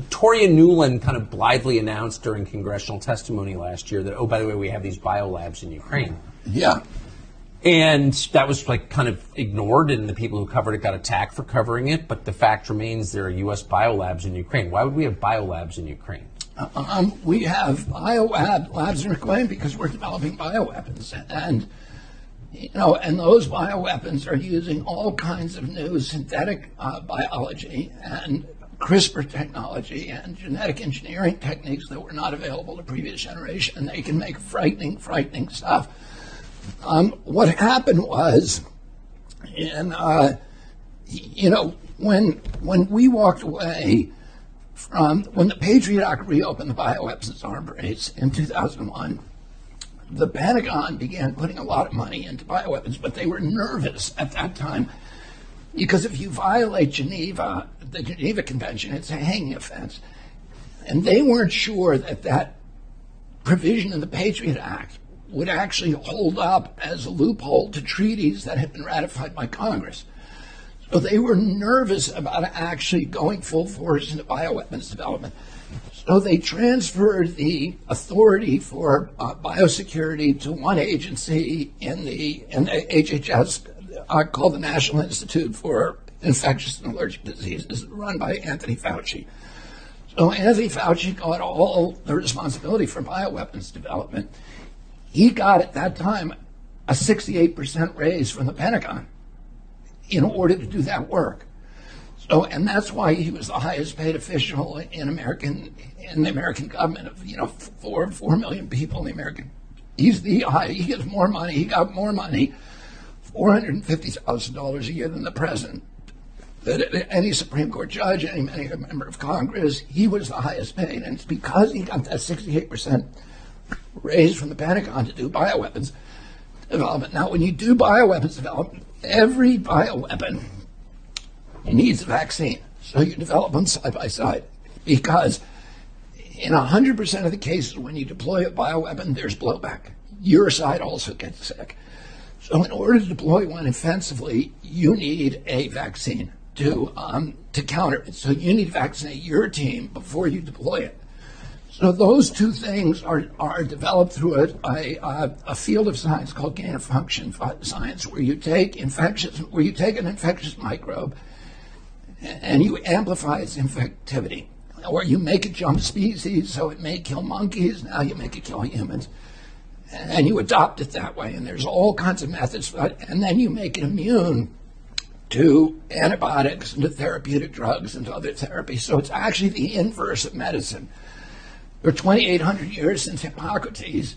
Toria Nuland kind of blithely announced during congressional testimony last year that, oh, by the way, we have these biolabs in Ukraine. Yeah. And that was like kind of ignored, and the people who covered it got attacked for covering it. But the fact remains there are U.S. biolabs in Ukraine. Why would we have biolabs in Ukraine? We have biolabs in Ukraine because we're developing bioweapons. And, and those bioweapons are using all kinds of new synthetic biology and CRISPR technology and genetic engineering techniques that were not available to previous generation. And they can make frightening stuff. What happened was, when we walked away from, when the Patriot Act reopened the bioweapons arms race in 2001, the Pentagon began putting a lot of money into bioweapons, but they were nervous at that time because if you violate the Geneva Convention, it's a hanging offense. And they weren't sure that provision in the Patriot Act would actually hold up as a loophole to treaties that had been ratified by Congress. So they were nervous about actually going full force into bioweapons development. So they transferred the authority for biosecurity to one agency in the HHS called the National Institute for Infectious and Allergic Diseases, run by Anthony Fauci. So Anthony Fauci got all the responsibility for bioweapons development. He got, at that time, a 68% raise from the Pentagon in order to do that work. So, and that's why he was the highest paid official in the American government of, 4 million people in the American. He gets more money. He got more money, $450,000 a year than the president. Any Supreme Court judge, any member of Congress, he was the highest paid. And it's because he got that 68% raised from the Pentagon to do bioweapons development. Now, when you do bioweapons development, every bioweapon needs a vaccine. So you develop them side by side because in 100% of the cases when you deploy a bioweapon, there's blowback. Your side also gets sick. So in order to deploy one offensively, you need a vaccine to counter it. So you need to vaccinate your team before you deploy it. So those two things are developed through a field of science called gain of function science, where you take an infectious microbe and you amplify its infectivity, or you make it jump species, so it may kill monkeys. Now you make it kill humans, and you adopt it that way. And there's all kinds of methods for that. And then you make it immune to antibiotics and to therapeutic drugs and to other therapies. So it's actually the inverse of medicine. For 2,800 years since Hippocrates,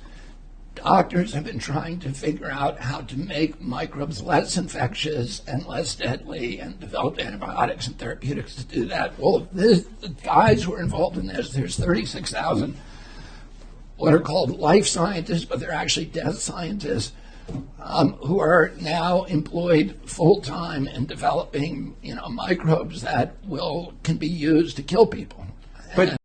doctors have been trying to figure out how to make microbes less infectious and less deadly and develop antibiotics and therapeutics to do that. Well, the guys who are involved in this, there's 36,000 what are called life scientists, but they're actually death scientists, who are now employed full-time in developing microbes that can be used to kill people. But